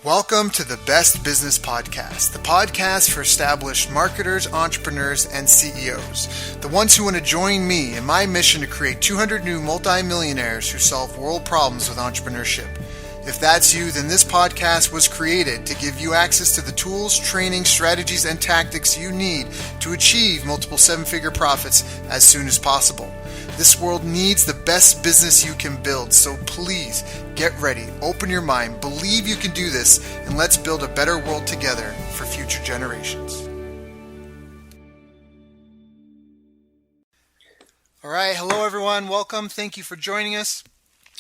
Welcome to the Best Business Podcast, the podcast for established marketers, entrepreneurs, and CEOs, the ones who want to join me in my mission to create 200 new multi-millionaires who solve world problems with entrepreneurship. If that's you, then this podcast was created to give you access to the tools, training, strategies, and tactics you need to achieve multiple seven-figure profits as soon as possible. This world needs the best business you can build, so please get ready, open your mind, believe you can do this, and let's build a better world together for future generations. All right, hello everyone, welcome, thank you for joining us.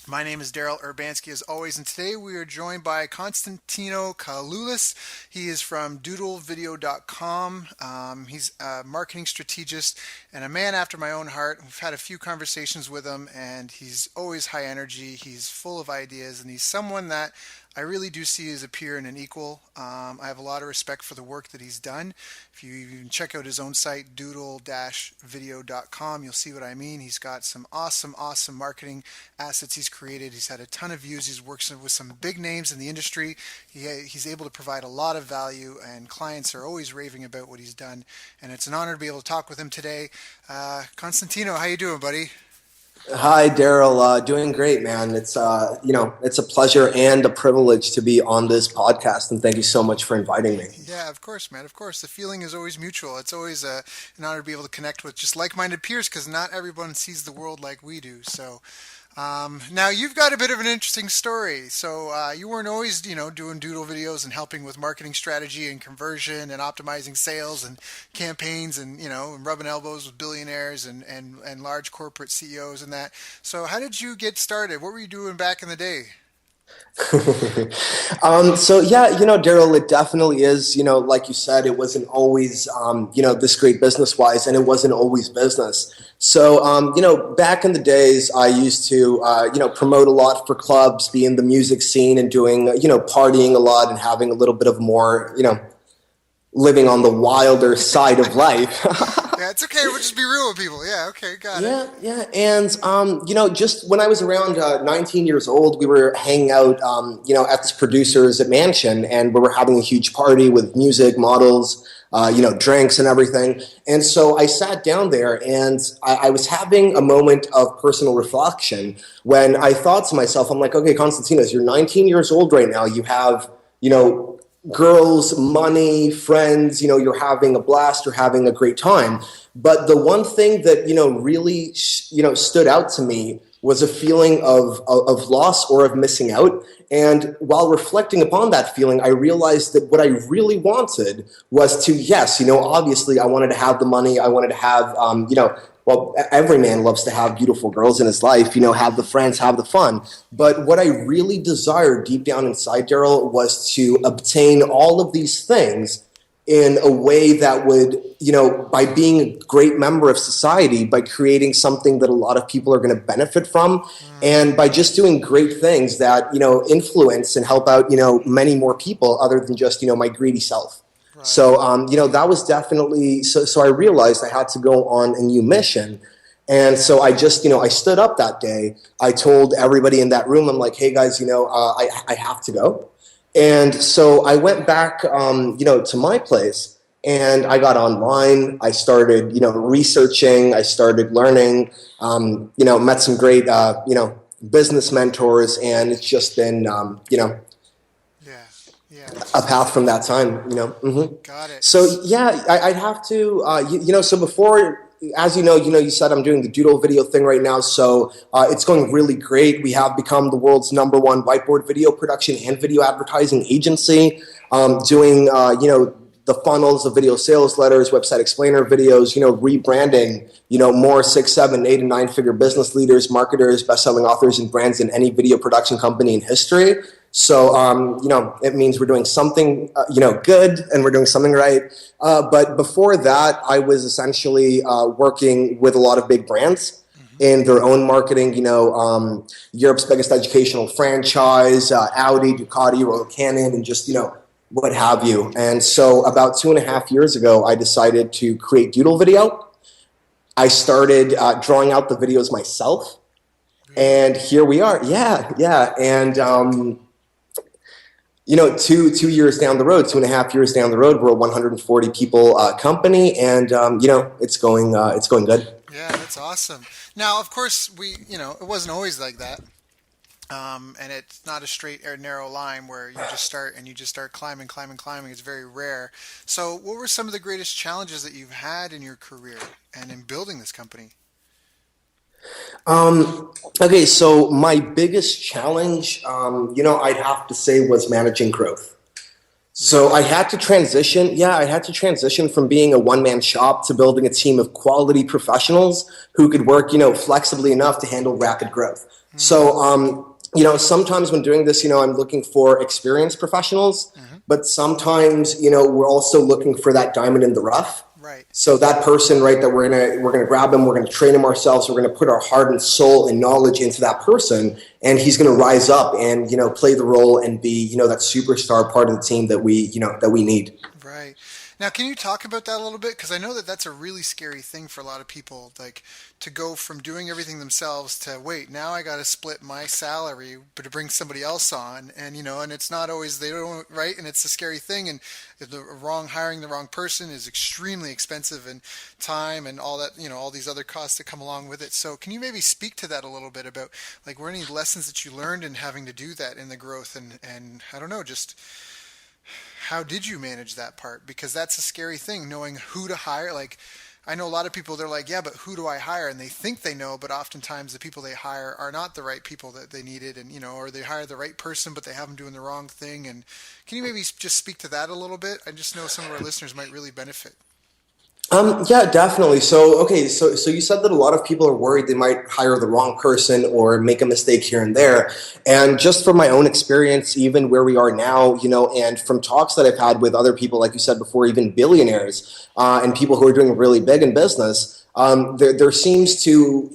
My name is Daryl Urbanski as always, and today we are joined by Konstantinos Kaloulis. He is from doodlevideo.com. He's a marketing strategist and a man after my own heart. We've had a few conversations with him, and he's always high energy. He's full of ideas, and he's someone that I really do see as a peer and an equal. I have a lot of respect for the work that he's done. If you even check out his own site, doodle-video.com, you'll see what I mean. He's got some awesome marketing assets he's created. He's had a ton of views. He's worked with some big names in the industry. He's able to provide a lot of value, and clients are always raving about what he's done. And it's an honor to be able to talk with him today. Konstantino, how you doing, buddy? Hi, Daryl. Doing great, man. It's it's a pleasure and a privilege to be on this podcast, and thank you so much for inviting me. Yeah, of course, man. Of course, the feeling is always mutual. It's always an honor to be able to connect with just like-minded peers, because not everyone sees the world like we do. So. Now you've got a bit of an interesting story. So you weren't always, doing doodle videos and helping with marketing strategy and conversion and optimizing sales and campaigns and, and rubbing elbows with billionaires and large corporate CEOs and that. So how did you get started? What were you doing back in the day? Daryl, it definitely is, like you said, it wasn't always, this great business-wise, and it wasn't always business. So, back in the days, I used to, promote a lot for clubs, be in the music scene and doing, partying a lot and having a little bit of more, living on the wilder side of life. Yeah, it's okay. We'll just be real with people. Yeah, okay, got it. Yeah. And, just when I was around 19 years old, we were hanging out, at this producer's mansion, and we were having a huge party with music, models, drinks and everything. And so I sat down there, and I was having a moment of personal reflection when I thought to myself, I'm like, okay, Konstantinos, you're 19 years old right now. You have, girls, money, friends, you're having a blast, you're having a great time. But the one thing that, really, stood out to me was a feeling of loss or of missing out. And while reflecting upon that feeling, I realized that what I really wanted was to, yes, obviously I wanted to have the money, I wanted to have, every man loves to have beautiful girls in his life, have the friends, have the fun. But what I really desired deep down inside, Daryl, was to obtain all of these things in a way that would, by being a great member of society, by creating something that a lot of people are going to benefit from, and by just doing great things that, influence and help out, many more people other than just, my greedy self. Right. So, that was definitely, so I realized I had to go on a new mission. And so I just, I stood up that day. I told everybody in that room, I'm like, hey guys, I have to go. And so I went back, to my place, and I got online. I started, researching. I started learning, met some great, business mentors, and it's just been, a path from that time, Mm-hmm. Got it. So yeah, I'd have to, so before, as you said I'm doing the doodle video thing right now, so it's going really great. We have become the world's #1 whiteboard video production and video advertising agency, doing, the funnels, the video sales letters, website explainer videos, rebranding, more 6, 7, 8, and 9-figure business leaders, marketers, best-selling authors, and brands in any video production company in history. So, it means we're doing something, good, and we're doing something right. But before that, I was essentially working with a lot of big brands in their own marketing, Europe's biggest educational franchise, Audi, Ducati, Royal Canin, and just, what have you. And so about 2.5 years ago, I decided to create Doodle Video. I started drawing out the videos myself. And here we are. Yeah. And two years down the road, 2.5 years down the road, we're a 140 people company, and it's going good. Yeah, that's awesome. Now, of course, it wasn't always like that. And it's not a straight or narrow line where you just start climbing, climbing, climbing. It's very rare. So, what were some of the greatest challenges that you've had in your career and in building this company? Okay, so my biggest challenge, I'd have to say was managing growth. So I Really? had to transition. Yeah, I had to transition from being a one man shop to building a team of quality professionals who could work, flexibly enough to handle rapid growth. Mm, So, sometimes when doing this, I'm looking for experienced professionals, hmm. but sometimes, we're also looking for that diamond in the rough. Right. So that person, right, that we're gonna grab him, we're gonna train him ourselves, we're gonna put our heart and soul and knowledge into that person, and he's gonna rise up and play the role and be that superstar part of the team that we need. Right. Now, can you talk about that a little bit? Because I know that that's a really scary thing for a lot of people, like to go from doing everything themselves to wait, now I got to split my salary, but to bring somebody else on, and and it's not always they don't right, and it's a scary thing, and the wrong hiring the wrong person is extremely expensive and time and all that, all these other costs that come along with it. So, can you maybe speak to that a little bit about like were any lessons that you learned in having to do that in the growth and I don't know, just how did you manage that part? Because that's a scary thing, knowing who to hire. Like, I know a lot of people, they're like, yeah, but who do I hire? And they think they know, but oftentimes the people they hire are not the right people that they needed. And, or they hire the right person, but they have them doing the wrong thing. And can you maybe just speak to that a little bit? I just know some of our listeners might really benefit. Yeah, definitely. So, okay, so you said that a lot of people are worried they might hire the wrong person or make a mistake here and there. And just from my own experience, even where we are now, and from talks that I've had with other people, like you said before, even billionaires and people who are doing really big in business, there seems to,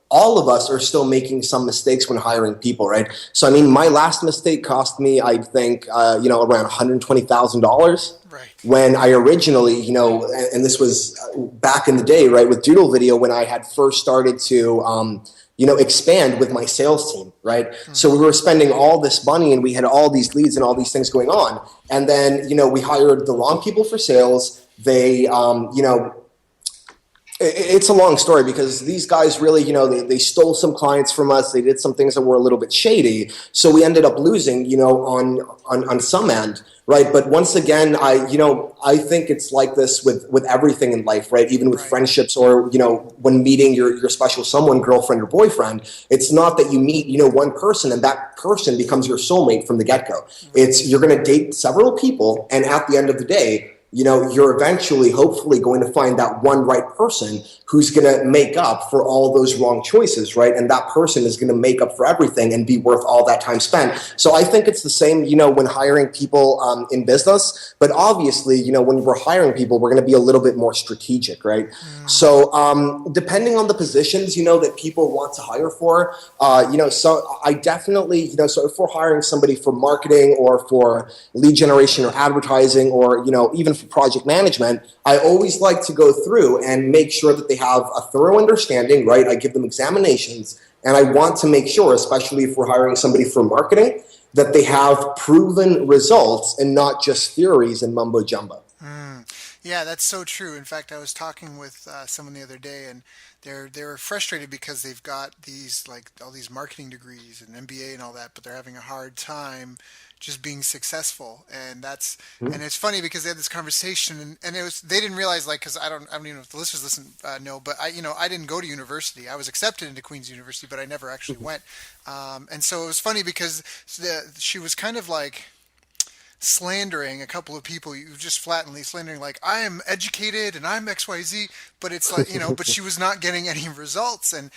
all of us are still making some mistakes when hiring people, right? So, I mean, my last mistake cost me, I think, around $120,000 Right. when I originally, and this was back in the day, right, with Doodle Video when I had first started to, expand with my sales team, right? So we Hmm. were spending all this money and we had all these leads and all these things going on. And then, we hired the wrong people for sales. They, it's a long story because these guys really, they stole some clients from us. They did some things that were a little bit shady. So we ended up losing, on some end, right? But once again, I think it's like this with everything in life, right? Even with Right. friendships or, when meeting your special someone, girlfriend or boyfriend, it's not that you meet, one person and that person becomes your soulmate from the get-go. Right. It's you're going to date several people. And at the end of the day, you're eventually, hopefully, going to find that one right person who's going to make up for all those wrong choices, right? And that person is going to make up for everything and be worth all that time spent. So I think it's the same, when hiring people in business. But obviously, when we're hiring people, we're going to be a little bit more strategic, right? Mm, So depending on the positions, that people want to hire for, so I definitely, so if we're hiring somebody for marketing or for lead generation or advertising or, even for project management, I always like to go through and make sure that they have a thorough understanding, right? I give them examinations and I want to make sure, especially if we're hiring somebody for marketing, that they have proven results and not just theories and mumbo jumbo. mm. Yeah, that's so true. In fact, I was talking with someone the other day, and they're frustrated because they've got these like all these marketing degrees and MBA and all that, but they're having a hard time just being successful. And it's funny because they had this conversation, and it was they didn't realize like because I don't even know if the listeners listen know, but I didn't go to university. I was accepted into Queen's University, but I never actually went. And so it was funny because she was kind of like slandering a couple of people, you just flatly slandering like I am educated and I'm XYZ, but it's like, but she was not getting any results, and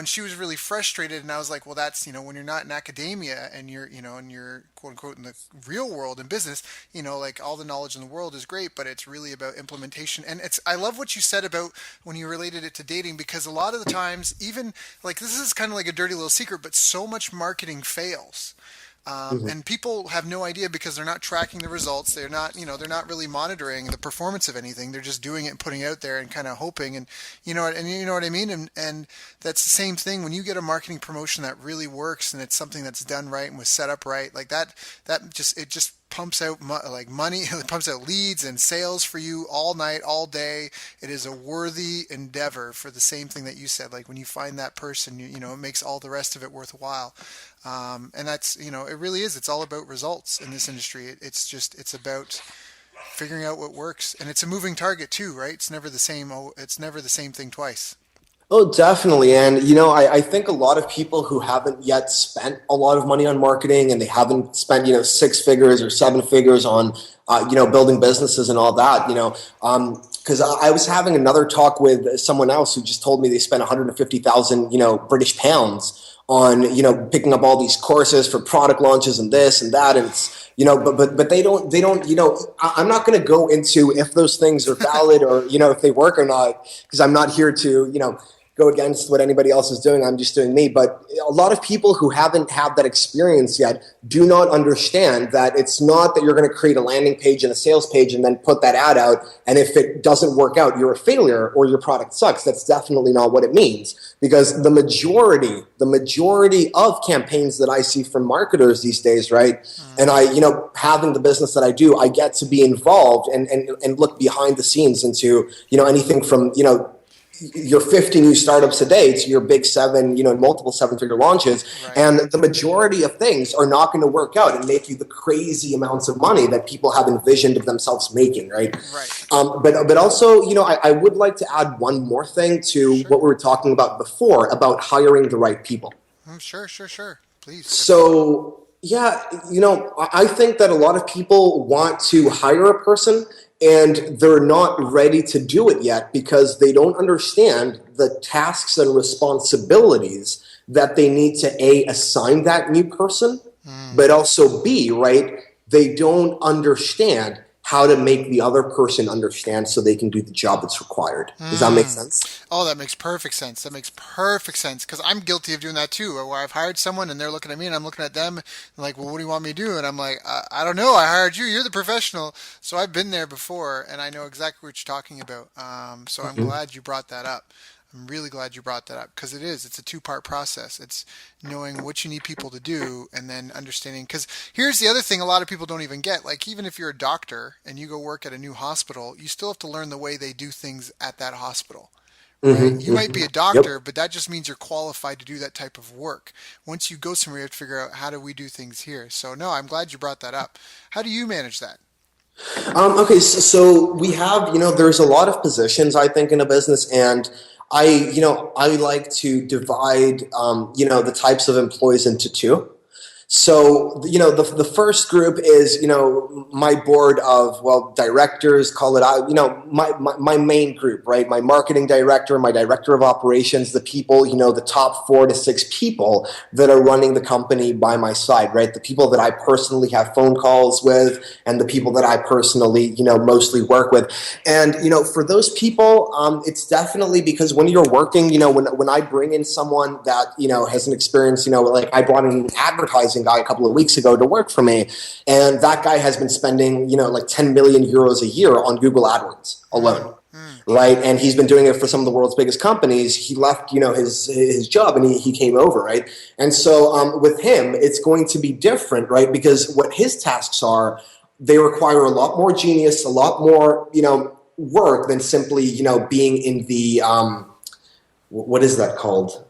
she was really frustrated, and I was like, well, that's, when you're not in academia and you're, and you're quote unquote in the real world in business, like all the knowledge in the world is great, but it's really about implementation. And I love what you said about when you related it to dating, because a lot of the times, even like this is kind of like a dirty little secret, but so much marketing fails And people have no idea because they're not tracking the results. They're not, they're not really monitoring the performance of anything. They're just doing it and putting it out there and kind of hoping. And you know what I mean. And that's the same thing when you get a marketing promotion that really works and it's something that's done right and was set up right, like that. It just pumps out like money. It pumps out leads and sales for you all night, all day. It is a worthy endeavor for the same thing that you said. Like when you find that person, it makes all the rest of it worthwhile. And that's, it really is. It's all about results in this industry. It's about figuring out what works, and it's a moving target too, right? It's never the same. It's never the same thing twice. Oh, definitely. And, I think a lot of people who haven't yet spent a lot of money on marketing and they haven't spent, six figures or seven figures on, building businesses and all that, because I was having another talk with someone else who just told me they spent 150,000, British pounds on, picking up all these courses for product launches and this and that. And it's, but they don't, I'm not going to go into if those things are valid or, if they work or not, because I'm not here to, go against what anybody else is doing. I'm just doing me. But a lot of people who haven't had that experience yet do not understand that it's not that you're going to create a landing page and a sales page and then put that ad out. And if it doesn't work out, you're a failure or your product sucks. That's definitely not what it means. Because the majority of campaigns that I see from marketers these days, right? And I, having the business that I do, I get to be involved and look behind the scenes into, anything from, your 50 new startups a day to your big multiple seven-figure launches. Right. And the majority of things are not going to work out and make you the crazy amounts of money that people have envisioned of themselves making, right? Right. But also, I would like to add one more thing to what we were talking about before about hiring the right people. Sure. Please. So, yeah, I think that a lot of people want to hire a person and they're not ready to do it yet because they don't understand the tasks and responsibilities that they need to assign that new person, but also right, they don't understand how to make the other person understand so they can do the job that's required. Does that make sense? Oh, that makes perfect sense. Because I'm guilty of doing that too, where I've hired someone and they're looking at me and I'm looking at them and like, well, what do you want me to do? And I'm like, I don't know. I hired you. You're the professional. So I've been there before and I know exactly what you're talking about. So I'm glad you brought that up. I'm really glad you brought that up because it's a two-part process. It's knowing what you need people to do and then understanding. Because here's the other thing a lot of people don't even get. Like even if you're a doctor and you go work at a new hospital, you still have to learn the way they do things at that hospital. Right? You might be a doctor, but that just means you're qualified to do that type of work. Once you go somewhere, you have to figure out how do we do things here. So no, I'm glad you brought that up. How do you manage that? Okay, so we have, there's a lot of positions, I think, in a business, and I like to divide, the types of employees into two. So, the first group is, my board of, directors, call it out, my main group, right? My marketing director, my director of operations, the people, the top 4 to 6 people that are running the company by my side, right? The people that I personally have phone calls with and the people that I personally, mostly work with. And, for those people, it's definitely because when you're working, when I bring in someone that, has an experience, like I brought in an advertising guy a couple of weeks ago to work for me, and that guy has been spending like 10 million euros a year on Google AdWords alone, right? And he's been doing it for some of the world's biggest companies. He left his job and he came over, right? And so with him it's going to be different, right? Because what his tasks are, they require a lot more genius, a lot more work than simply being in the what is that called?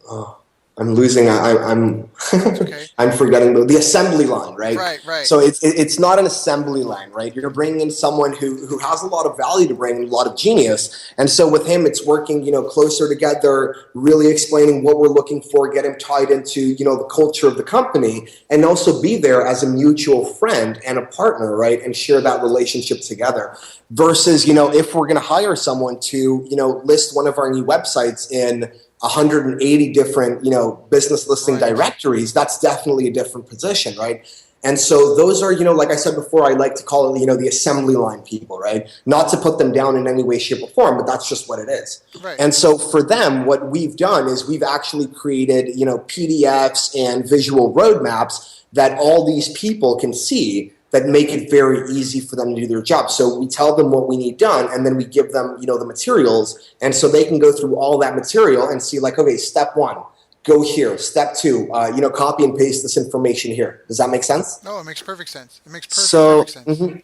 I'm losing. I'm Okay. I'm forgetting the assembly line, right? Right. So it's not an assembly line, right? You're bringing in someone who has a lot of value to bring, a lot of genius, and so with him, it's working closer together, really explaining what we're looking for, get him tied into the culture of the company, and also be there as a mutual friend and a partner, right? And share that relationship together. Versus if we're going to hire someone to list one of our new websites in 180 different, business listing directories, that's definitely a different position, right? And so those are, like I said before, I like to call it, the assembly line people, right? Not to put them down in any way, shape, or form, but that's just what it is. Right. And so for them, what we've done is we've actually created, PDFs and visual roadmaps that all these people can see that make it very easy for them to do their job. So we tell them what we need done, and then we give them, the materials. And so they can go through all that material and see like, okay, step one, go here. Step two, copy and paste this information here. Does that make sense? No, it makes perfect sense. It makes So, perfect sense.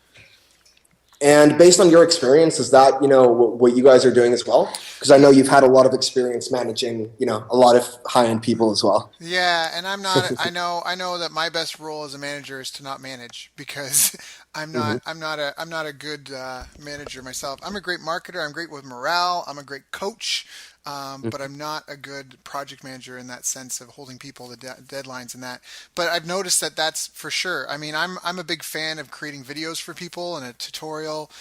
and based on your experience, is that, what you guys are doing as well? Because I know you've had a lot of experience managing, a lot of high-end people as well. Yeah, and I'm not. I know that my best role as a manager is to not manage because I'm not. I'm not a good manager myself. I'm a great marketer. I'm great with morale. I'm a great coach. But I'm not a good project manager in that sense of holding people to deadlines and that. But I've noticed that that's for sure. I mean, I'm a big fan of creating videos for people and a tutorial.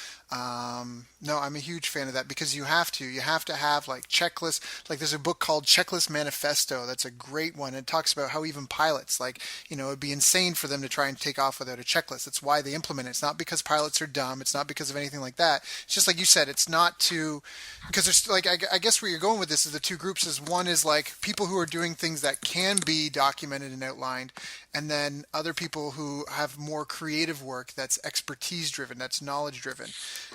No, I'm a huge fan of that because you have to have like checklists. Like there's a book called Checklist Manifesto. That's a great one. It talks about how even pilots, like, it'd be insane for them to try and take off without a checklist. That's why they implement it. It's not because pilots are dumb. It's not because of anything like that. It's just like you said, it's not to, because there's like, I guess where you're going with this is the two groups is one is like people who are doing things that can be documented and outlined, and then other people who have more creative work that's expertise driven, that's knowledge driven.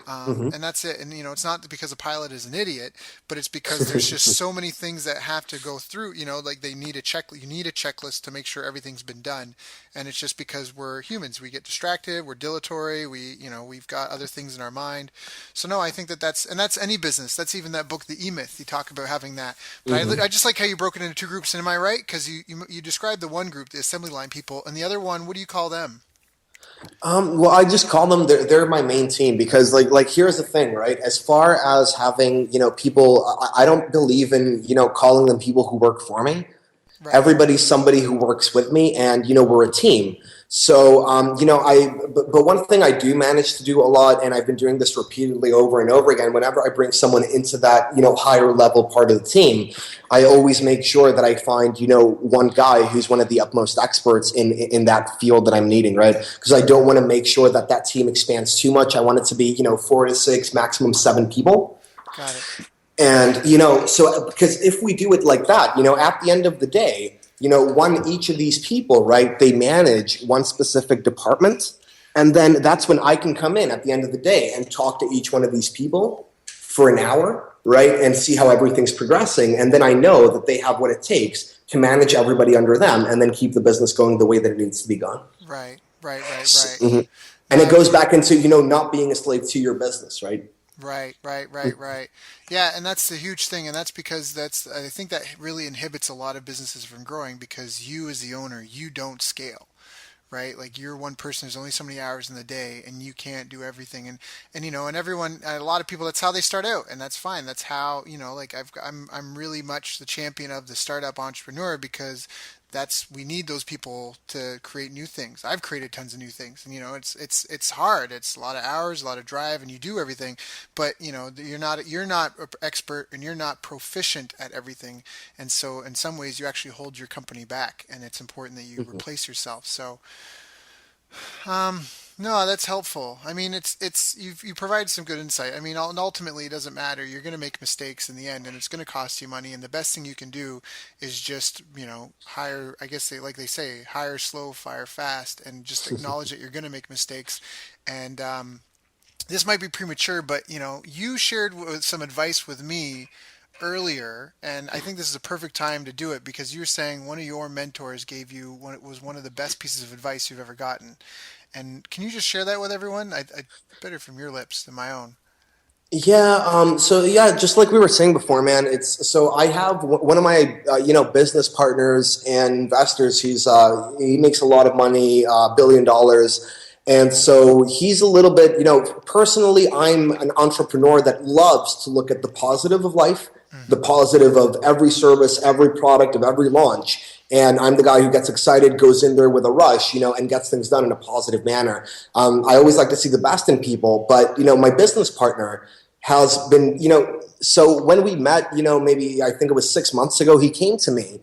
And that's it. And, it's not because a pilot is an idiot, but it's because there's just so many things that have to go through, like they need you need a checklist to make sure everything's been done. And it's just because we're humans. We get distracted. We're dilatory. We've got other things in our mind. So no, I think that's any business. That's even that book, The E-Myth. You talk about having that. But I just like how you broke it into two groups. And am I right? Because you described the one group, the assembly line people, and the other one, what do you call them? Well, I just call them. They're my main team because, like here's the thing, right? As far as having, people, I don't believe in, calling them people who work for me. Right. Everybody's somebody who works with me, and we're a team. So, but one thing I do manage to do a lot, and I've been doing this repeatedly over and over again. Whenever I bring someone into that, higher level part of the team, I always make sure that I find, one guy who's one of the utmost experts in that field that I'm needing, right? Because I don't want to make sure that team expands too much. I want it to be, 4 to 6, maximum 7 people. Got it. And, so because if we do it like that, at the end of the day, each of these people, right, they manage one specific department. And then that's when I can come in at the end of the day and talk to each one of these people for an hour, right, and see how everything's progressing. And then I know that they have what it takes to manage everybody under them and then keep the business going the way that it needs to be gone. Right. And it goes back into, not being a slave to your business, right? Right. Yeah, and that's the huge thing, and that's because I think that really inhibits a lot of businesses from growing because you as the owner, you don't scale, right? Like you're one person, there's only so many hours in the day, and you can't do everything, and and everyone, a lot of people, that's how they start out, and that's fine. That's how like I'm really much the champion of the startup entrepreneur because we need those people to create new things. I've created tons of new things, and it's hard. It's a lot of hours, a lot of drive, and you do everything, but you're not an expert and you're not proficient at everything, and so in some ways you actually hold your company back, and it's important that you replace yourself. So no, that's helpful. I mean, you provide some good insight. I mean, ultimately, it doesn't matter. You're going to make mistakes in the end, and it's going to cost you money. And the best thing you can do is just, hire. I guess they say, hire slow, fire fast, and just acknowledge that you're going to make mistakes. And this might be premature, but you shared some advice with me earlier, and I think this is a perfect time to do it because you're saying one of your mentors gave you one of the best pieces of advice you've ever gotten. And can you just share that with everyone? I better from your lips than my own. Yeah. So yeah, just like we were saying before, man. So I have one of my business partners and investors. He makes a lot of money, $1 billion. And so he's a little bit, personally, I'm an entrepreneur that loves to look at the positive of life, the positive of every service, every product, of every launch. And I'm the guy who gets excited, goes in there with a rush, and gets things done in a positive manner. I always like to see the best in people, but, my business partner has been, so when we met, maybe I think it was 6 months ago, he came to me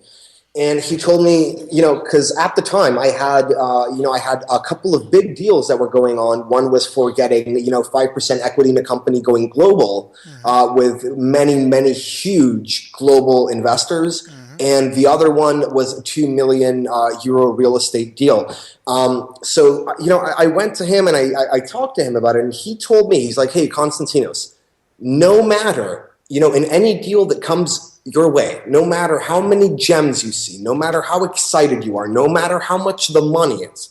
And he told me, because at the time I had a couple of big deals that were going on. One was for getting, 5% equity in a company going global, with many, many huge global investors. And the other one was a 2 million euro real estate deal. So, I went to him and I talked to him about it, and he told me, he's like, hey, Konstantinos, no matter, in any deal that comes your way, no matter how many gems you see, no matter how excited you are, no matter how much the money is,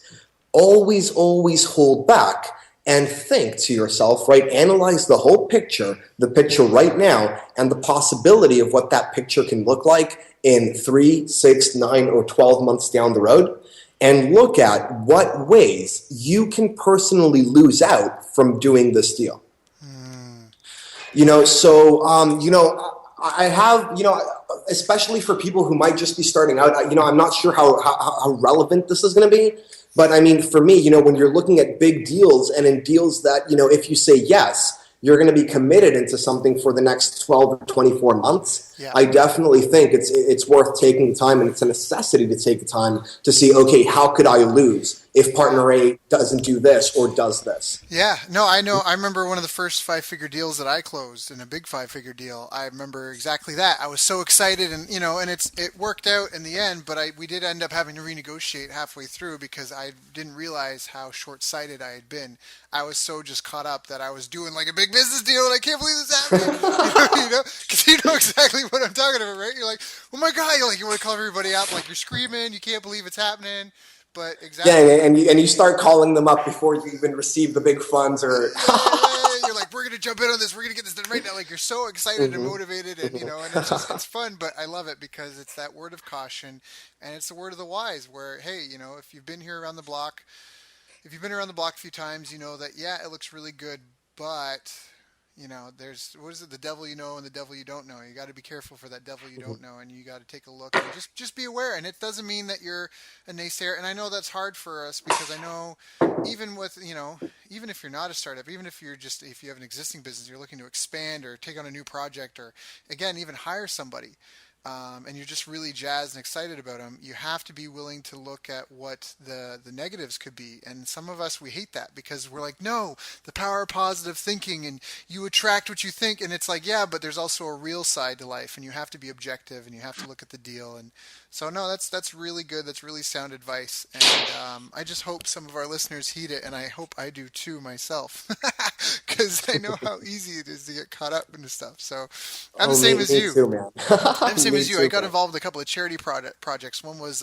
always, always hold back and think to yourself, right? Analyze the whole picture, the picture right now, and the possibility of what that picture can look like in 3, 6, 9, or 12 months down the road, and look at what ways you can personally lose out from doing this deal. I have, especially for people who might just be starting out, I'm not sure how relevant this is going to be. But I mean, for me, when you're looking at big deals and in deals that, if you say yes, you're going to be committed into something for the next 12 or 24 months. Yeah. I definitely think it's worth taking the time, and it's a necessity to take the time to see, okay, how could I lose if partner A doesn't do this or does this? Yeah, no, I know. I remember one of the first 5-figure deals that I closed, in a big 5-figure deal. I remember exactly that. I was so excited, and and it worked out in the end, but we did end up having to renegotiate halfway through because I didn't realize how short-sighted I had been. I was so just caught up that I was doing like a big business deal, and I can't believe this happened. Because you know exactly what I'm talking about, right? You're like, oh my God, you want to call everybody up, like you're screaming, you can't believe it's happening. But exactly. Yeah, and you start calling them up before you even receive the big funds, or you're like, we're gonna jump in on this, we're gonna get this done right now. Like you're so excited and motivated, and and it's fun. But I love it because it's that word of caution, and it's the word of the wise. Where hey, if you've been here around the block, a few times, you know that it looks really good, but there's, what is it, the devil you know and the devil you don't know. You got to be careful for that devil you don't know, and you got to take a look and just be aware. And it doesn't mean that you're a naysayer. And I know that's hard for us because I know even with, even if you're not a startup, even if if you have an existing business, you're looking to expand or take on a new project, or again, even hire somebody, and you're just really jazzed and excited about them, you have to be willing to look at what the negatives could be. And some of us, we hate that because we're like, no, the power of positive thinking, and you attract what you think. And it's like, yeah, but there's also a real side to life, and you have to be objective, and you have to look at the deal. And so, no, that's really good. That's really sound advice. And I just hope some of our listeners heed it, and I hope I do too myself, because I know how easy it is to get caught up into stuff. So I'm the same as you. Too, man. I'm the same as you. I got involved in a couple of charity projects. One was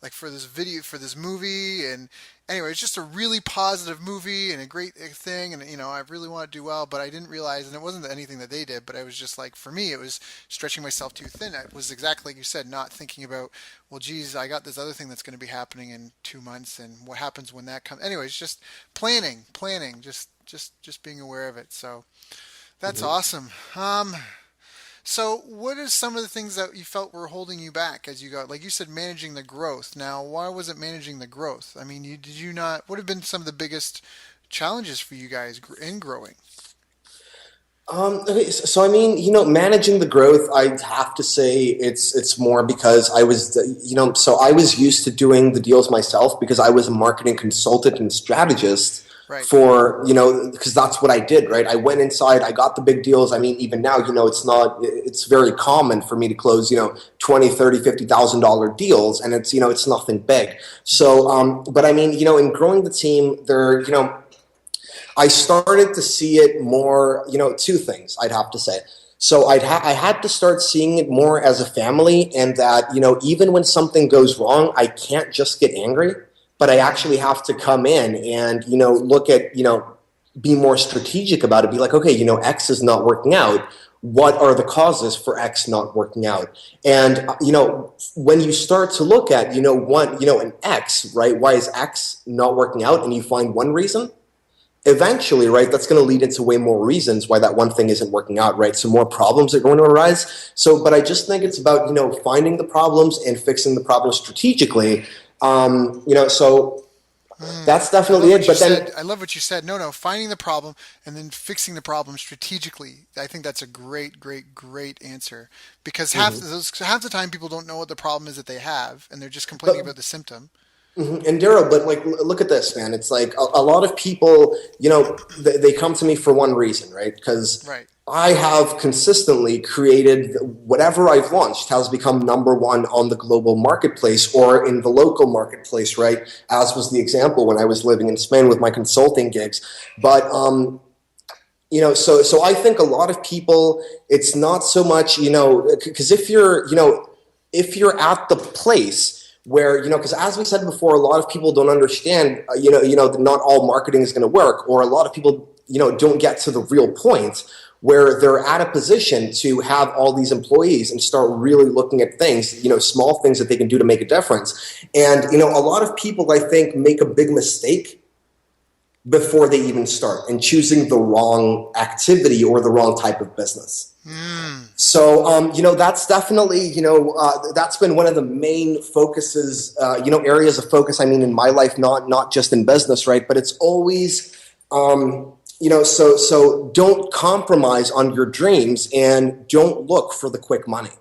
like for this movie, and anyway, it's just a really positive movie and a great thing, and I really want to do well, but I didn't realize, and it wasn't anything that they did, but I was just like, for me, it was stretching myself too thin. It was exactly like you said, not thinking about, well, geez, I got this other thing that's going to be happening in 2 months, and what happens when that comes. Anyways, just planning, just being aware of it. So that's awesome. So what are some of the things that you felt were holding you back as you got, like you said, managing the growth? Now, why was it managing the growth? I mean, what have been some of the biggest challenges for you guys in growing? Okay, so I mean, managing the growth, I'd have to say it's more because I was, so I was used to doing the deals myself because I was a marketing consultant and strategist. Right. For, because that's what I did, right? I went inside, I got the big deals. I mean, even now, it's very common for me to close, $20, $30, $50,000 deals, and it's nothing big. So, but I mean, in growing the team, I started to see it more, two things I'd have to say. So I had to start seeing it more as a family, and that, even when something goes wrong, I can't just get angry. But I actually have to come in and, look at, be more strategic about it. Be like, okay, X is not working out. What are the causes for X not working out? And, when you start to look at, an X, right? Why is X not working out? And you find one reason, eventually, right, that's going to lead into way more reasons why that one thing isn't working out, right? So more problems are going to arise. So, but I just think it's about, finding the problems and fixing the problems strategically. So That's I definitely love it. what you But then said. I love what you said. No, finding the problem and then fixing the problem strategically. I think that's a great, great, great answer because half the time people don't know what the problem is that they have, and they're just complaining but about the symptom. and Daryl, but like, look at this, man. It's like a lot of people, they come to me for one reason, right? Because Right. I have consistently created whatever I've launched has become number one on the global marketplace or in the local marketplace, right? As was the example when I was living in Spain with my consulting gigs. But so I think a lot of people, it's not so much, because if you're at the place where, because as we said before, a lot of people don't understand, that not all marketing is going to work, or a lot of people, don't get to the real point where they're at a position to have all these employees and start really looking at things, small things that they can do to make a difference. And, a lot of people, I think, make a big mistake before they even start and choosing the wrong activity or the wrong type of business. So, that's definitely, that's been one of the main focuses, areas of focus, I mean, in my life, not just in business, right? But it's always, so don't compromise on your dreams and don't look for the quick money.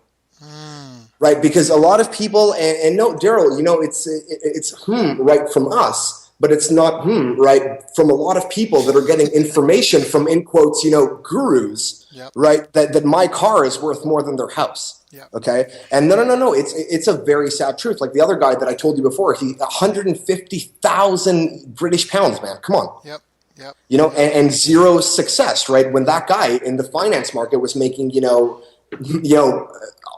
Right? Because a lot of people, and no, Daryl, it's right from us. But it's not right from a lot of people that are getting information from, in quotes, gurus, Yep. right? That my car is worth more than their house. Yep. Okay. And no. It's a very sad truth. Like the other guy that I told you before, he 150,000 British pounds, man. Come on. Yep. Yep. And zero success, right? When that guy in the finance market was making,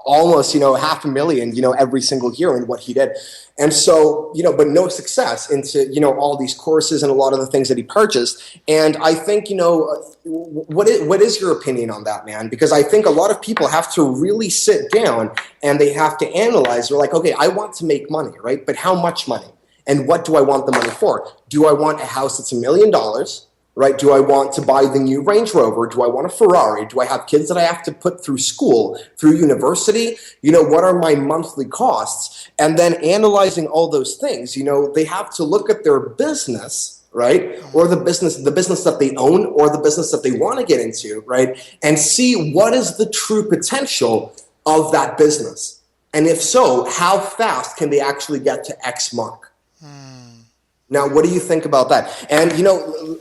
almost, $500,000, every single year in what he did. And so, but no success into, all these courses and a lot of the things that he purchased. And I think, what is your opinion on that, man? Because I think a lot of people have to really sit down and they have to analyze. They're like, okay, I want to make money, right? But how much money? And what do I want the money for? Do I want a house that's $1 million? Right? Do I want to buy the new Range Rover? Do I want a Ferrari? Do I have kids that I have to put through school, through university? What are my monthly costs? And then analyzing all those things, they have to look at their business, right? Or the business that they own or the business that they want to get into, right? And see what is the true potential of that business. And if so, how fast can they actually get to X mark? Now, what do you think about that? And,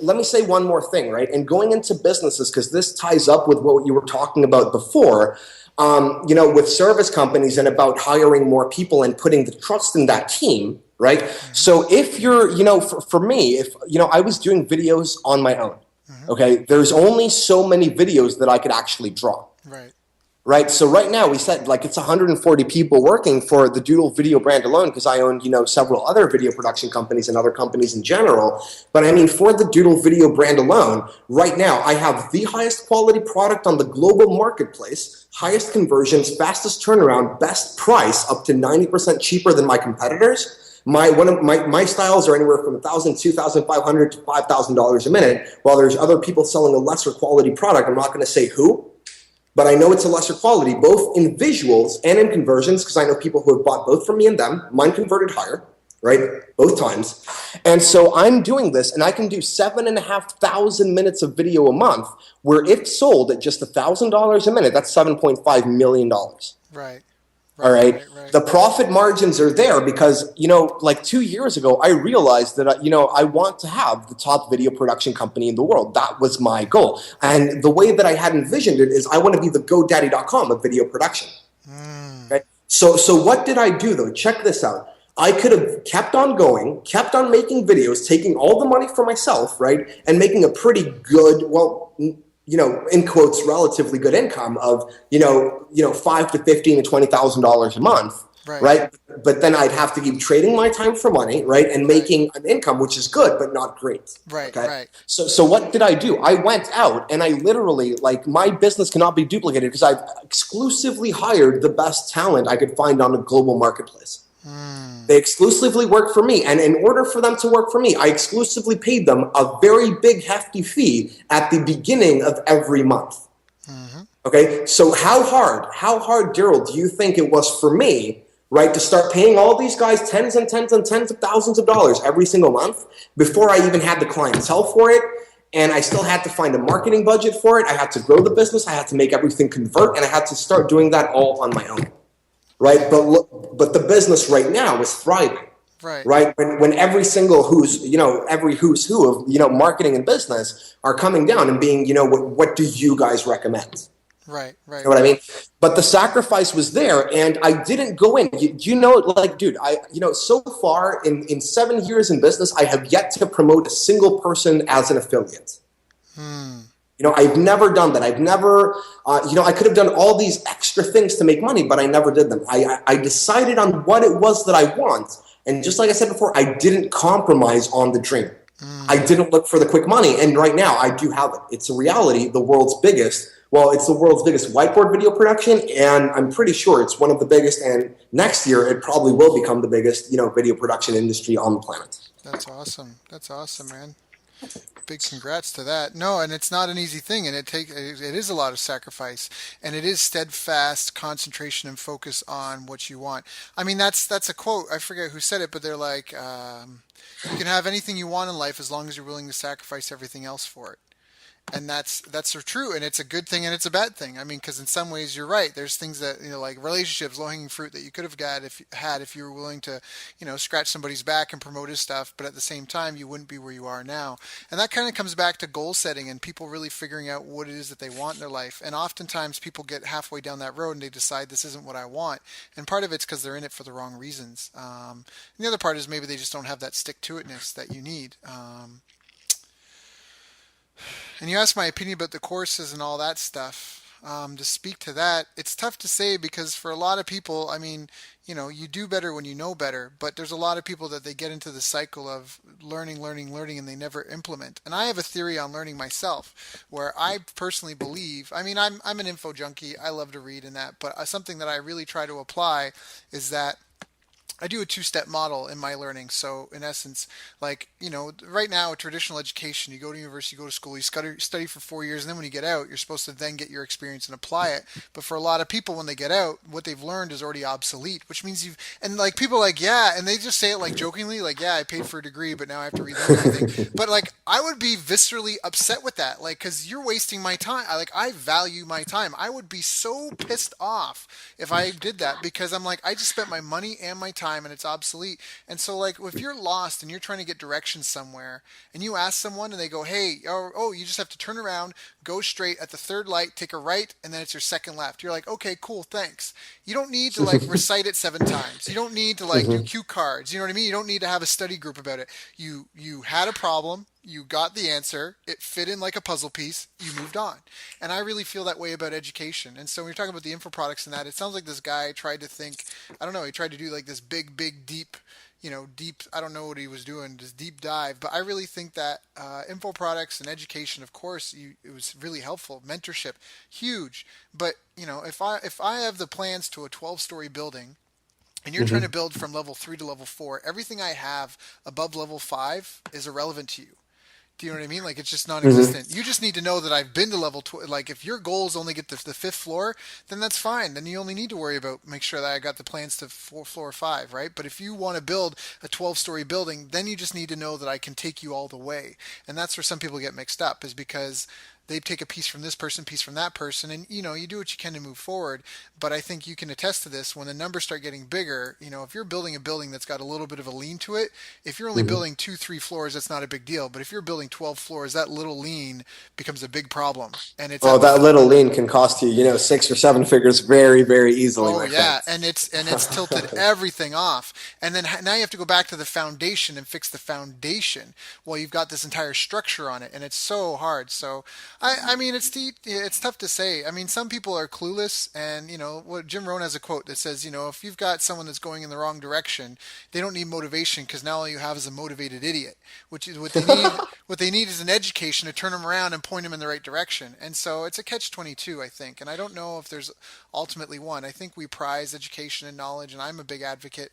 let me say one more thing, right? And going into businesses, because this ties up with what you were talking about before, with service companies and about hiring more people and putting the trust in that team, right? So if you're, for me, if, I was doing videos on my own, okay? There's only so many videos that I could actually draw. Right. So right now we said like it's 140 people working for the Doodle video brand alone because I own, several other video production companies and other companies in general. But I mean, for the Doodle video brand alone, right now I have the highest quality product on the global marketplace, highest conversions, fastest turnaround, best price, up to 90% cheaper than my competitors. My styles are anywhere from $1,000, $2,500 to $5,000 a minute, while there's other people selling a lesser quality product. I'm not going to say who. But I know it's a lesser quality, both in visuals and in conversions, because I know people who have bought both from me and them. Mine converted higher, right? Both times. And so I'm doing this, and I can do 7,500 minutes of video a month, where if sold at just $1,000 a minute, that's $7.5 million. Right. All right. The profit margins are there because, like 2 years ago, I realized that, I want to have the top video production company in the world. That was my goal. And the way that I had envisioned it is I want to be the GoDaddy.com of video production. Okay? So what did I do, though? Check this out. I could have kept on going, kept on making videos, taking all the money for myself, right, and making a pretty good, in quotes, relatively good income of, $5,000 to $15,000 to $20,000 a month, right? But then I'd have to keep trading my time for money, right, and making an income, which is good, but not great. Right. So what did I do? I went out and I literally, my business cannot be duplicated because I've exclusively hired the best talent I could find on a global marketplace. They exclusively work for me. And in order for them to work for me, I exclusively paid them a very big, hefty fee at the beginning of every month. Okay, so how hard, Daryl, do you think it was for me, right? To start paying all these guys tens and tens and tens of thousands of dollars every single month before I even had the clientele for it. And I still had to find a marketing budget for it. I had to grow the business. I had to make everything convert, and I had to start doing that all on my own, right? But look, but the business right now is thriving, Right. right? When every single every who's who of, marketing and business are coming down and being, what do you guys recommend? Right. You Right. know what I mean? But the sacrifice was there, and I didn't go in. Like, dude, so far in 7 years in business, I have yet to promote a single person as an affiliate. Hmm. I've never done that. I've never, I could have done all these extra things to make money, but I never did them. I decided on what it was that I want. And just like I said before, I didn't compromise on the dream. I didn't look for the quick money. And right now I do have it. It's a reality, it's the world's biggest whiteboard video production. And I'm pretty sure it's one of the biggest. And next year it probably will become the biggest, video production industry on the planet. That's awesome. That's awesome, man. Big congrats to that. No, and it's not an easy thing, and it is a lot of sacrifice, and it is steadfast concentration and focus on what you want. I mean, that's a quote. I forget who said it, but they're like, you can have anything you want in life as long as you're willing to sacrifice everything else for it. And that's so true, and it's a good thing and it's a bad thing. I mean, because in some ways you're right. There's things that, like relationships, low hanging fruit that you could have got if you were willing to, scratch somebody's back and promote his stuff. But at the same time, you wouldn't be where you are now. And that kind of comes back to goal setting and people really figuring out what it is that they want in their life. And oftentimes people get halfway down that road and they decide this isn't what I want. And part of it's because they're in it for the wrong reasons. And the other part is maybe they just don't have that stick to itness that you need. And you asked my opinion about the courses and all that stuff. To speak to that, it's tough to say because for a lot of people, I mean, you do better when you know better, but there's a lot of people that they get into the cycle of learning, learning, learning, and they never implement. And I have a theory on learning myself, where I personally believe, I mean, I'm an info junkie, I love to read and that, but something that I really try to apply is that I do a two-step model in my learning. So in essence, like, right now, traditional education, you go to university, you go to school, you study for 4 years, and then when you get out, you're supposed to then get your experience and apply it. But for a lot of people, when they get out, what they've learned is already obsolete, which means and like people are like, yeah, and they just say it like jokingly, like, yeah, I paid for a degree, but now I have to relearn everything. But like, I would be viscerally upset with that, like, because you're wasting my time. I value my time. I would be so pissed off if I did that because I'm like, I just spent my money and my time and it's obsolete. And so like if you're lost and you're trying to get directions somewhere and you ask someone and they go, hey, oh, you just have to turn around, go straight at the third light, take a right, and then it's your second left. You're like, okay, cool, thanks. You don't need to like recite it 7 times. You don't need to like do cue cards. You know what I mean? You don't need to have a study group about it. You had a problem, you got the answer, it fit in like a puzzle piece, you moved on. And I really feel that way about education. And so when you're talking about the info products and that, it sounds like this guy tried to think, I don't know, he tried to do like this big, deep, deep, I don't know what he was doing, this deep dive. But I really think that info products and education, of course, it was really helpful. Mentorship, huge. But, if I have the plans to a 12-story building, and you're trying to build from level 3 to level 4, everything I have above level 5 is irrelevant to you. Do you know what I mean? Like it's just non-existent. You just need to know that I've been to level 12. Like if your goal is only get the fifth floor, then that's fine. Then you only need to worry about make sure that I got the plans to floor 5, right? But if you want to build a 12-story building, then you just need to know that I can take you all the way. And that's where some people get mixed up is because they take a piece from this person, piece from that person, and you do what you can to move forward. But I think you can attest to this when the numbers start getting bigger. If you're building a building that's got a little bit of a lean to it, if you're only building 2, 3 floors, that's not a big deal. But if you're building 12 floors, that little lean becomes a big problem. And it's Oh, that little lean can cost you, 6 or 7 figures very, very easily, oh my friend. yeah, and it's tilted everything off. And then now you have to go back to the foundation and fix the foundation. Well, you've got this entire structure on it, and it's so hard. So I mean, it's tough to say. I mean, some people are clueless, and what Jim Rohn has a quote that says, if you've got someone that's going in the wrong direction, they don't need motivation because now all you have is a motivated idiot, which is what they need. what they need is an education to turn them around and point them in the right direction. And so it's a catch-22, I think. And I don't know if there's ultimately one. I think we prize education and knowledge, and I'm a big advocate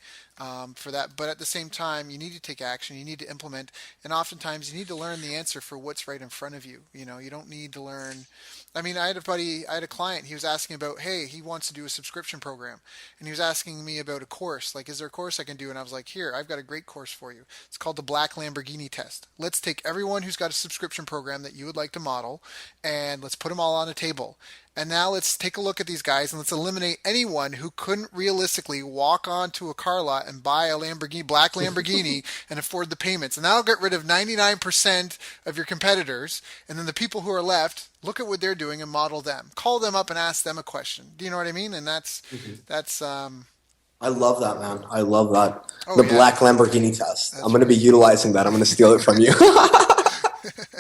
for that. But at the same time, you need to take action. You need to implement, and oftentimes you need to learn the answer for what's right in front of you. You know, you don't need to learn. I mean, I had a client. He was asking about, hey, he wants to do a subscription program, and he was asking me about a course. Like, is there a course I can do? And I was like, here, I've got a great course for you. It's called the Black Lamborghini Test. Let's take everyone who's got a subscription program that you would like to model, and let's put them all on a table. And now let's take a look at these guys and let's eliminate anyone who couldn't realistically walk onto a car lot and buy a Lamborghini, black Lamborghini, and afford the payments. And that'll get rid of 99% of your competitors. And then the people who are left, look at what they're doing and model them. Call them up and ask them a question. Do you know what I mean? And that's I love that, man. I love that. Oh, The black Lamborghini test. I'm going to be utilizing that. I'm going to steal it from you.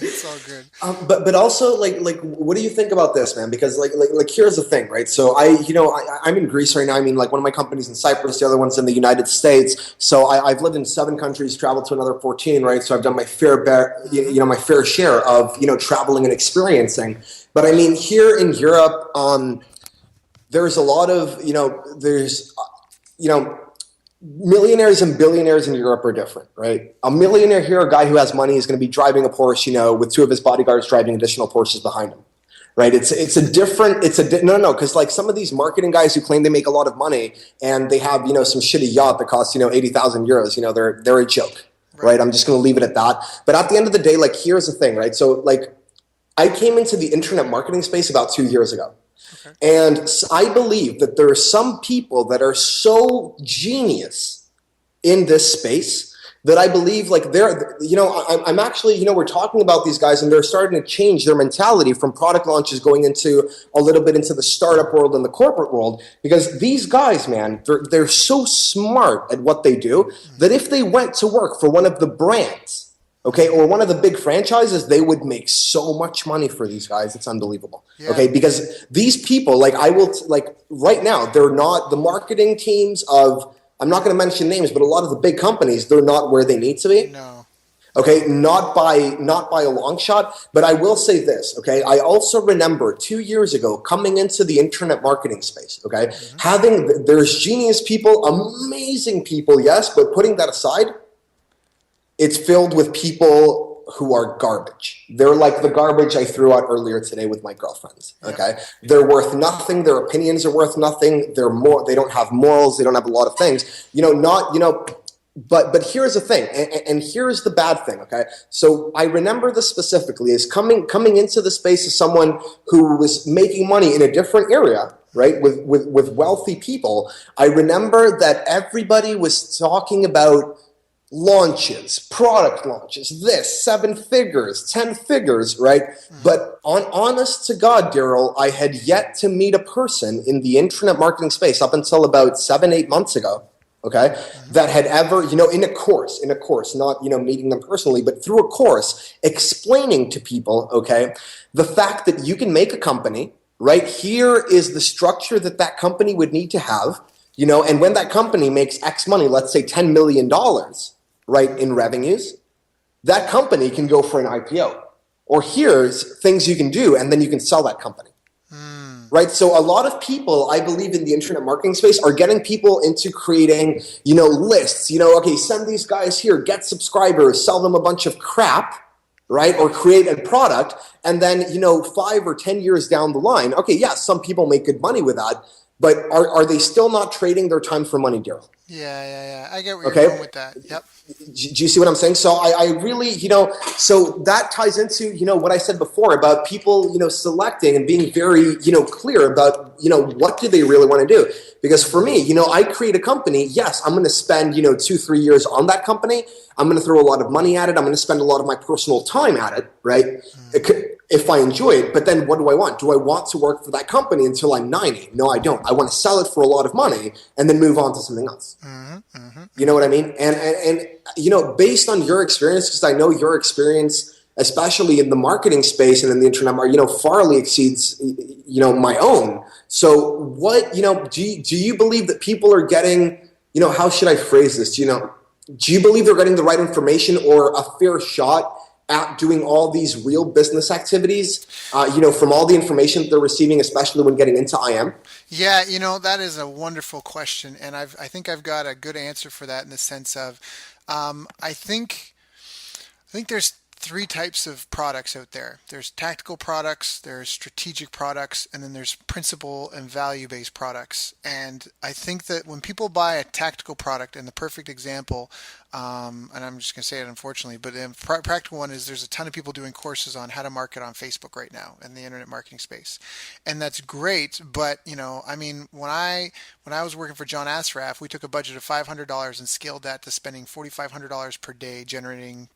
it's all good. But also like what do you think about this, man? Because like here's the thing, right? So I'm in Greece right now. I mean, like one of my companies in Cyprus, the other one's in the United States. So I've lived in 7 countries, traveled to another 14, right? So I've done my my fair share of traveling and experiencing. But I mean, here in Europe, there's a lot of millionaires and billionaires in Europe are different, right? A millionaire here, a guy who has money, is going to be driving a Porsche, with 2 of his bodyguards driving additional Porsches behind him, right? Because like some of these marketing guys who claim they make a lot of money and they have, some shitty yacht that costs, 80,000 euros, they're a joke, right? I'm just going to leave it at that. But at the end of the day, like, here's the thing, right? So like I came into the internet marketing space about 2 years ago. Okay. And I believe that there are some people that are so genius in this space that I believe like I'm actually, we're talking about these guys and they're starting to change their mentality from product launches going into a little bit into the startup world and the corporate world, because these guys, man, they're so smart at what they do that if they went to work for one of the brands, okay, or one of the big franchises, they would make so much money for these guys. It's unbelievable. Yeah. Okay, because these people, like right now, they're not the marketing teams of, I'm not going to mention names, but a lot of the big companies, they're not where they need to be. No. Okay, not by a long shot, but I will say this, okay? I also remember 2 years ago coming into the internet marketing space, okay? There's genius people, amazing people, yes, but putting that aside, it's filled with people who are garbage. They're like the garbage I threw out earlier today with my girlfriends. Okay, they're worth nothing. Their opinions are worth nothing. They don't have morals. They don't have a lot of things. But here's the thing, and here's the bad thing. Okay, so I remember this specifically as coming into the space as someone who was making money in a different area. Right, with wealthy people. I remember that everybody was talking about launches, product launches, 7 figures, 10 figures, right? But honest to God, Daryl, I had yet to meet a person in the internet marketing space up until about 7-8 months ago, okay, that had ever, in a course, not, meeting them personally, but through a course, explaining to people, okay, the fact that you can make a company, right? Here is the structure that company would need to have, and when that company makes X money, let's say $10 million, right, in revenues, that company can go for an IPO. Or here's things you can do, and then you can sell that company. Right? So a lot of people, I believe, in the internet marketing space are getting people into creating, lists. Okay, send these guys here, get subscribers, sell them a bunch of crap, right? Or create a product, and then, 5 or 10 years down the line, okay, yeah, some people make good money with that, but are they still not trading their time for money, Daryl? Yeah. I get where you're going with that. Yep. Do you see what I'm saying? So I really, so that ties into, what I said before about people, selecting and being very, clear about, what do they really want to do? Because for me, I create a company. Yes, I'm going to spend, 2-3 years on that company. I'm going to throw a lot of money at it. I'm going to spend a lot of my personal time at it, right? If I enjoy it. But then what do I want? Do I want to work for that company until I'm 90? No, I don't. I want to sell it for a lot of money and then move on to something else. You know what I mean? And based on your experience, because I know your experience, especially in the marketing space and in the internet market, farly exceeds, my own. So what, do you believe that people are getting, how should I phrase this? Do you believe they're getting the right information or a fair shot at doing all these real business activities, from all the information that they're receiving, especially when getting into IM? Yeah, that is a wonderful question, and I think I've got a good answer for that in the sense of, I think there's three types of products out there. There's tactical products, there's strategic products, and then there's principle and value-based products. And I think that when people buy a tactical product, and the perfect example, and I'm just going to say it unfortunately, but the practical one is there's a ton of people doing courses on how to market on Facebook right now in the internet marketing space. And that's great, but when I was working for John Asraf, we took a budget of $500 and scaled that to spending $4,500 per day, generating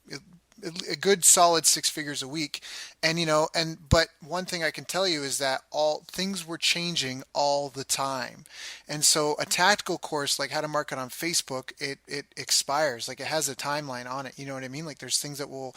a good solid six figures a week. But one thing I can tell you is that all things were changing all the time. And so a tactical course like how to market on Facebook, it expires. Like it has a timeline on it. You know what I mean? Like there's things it'll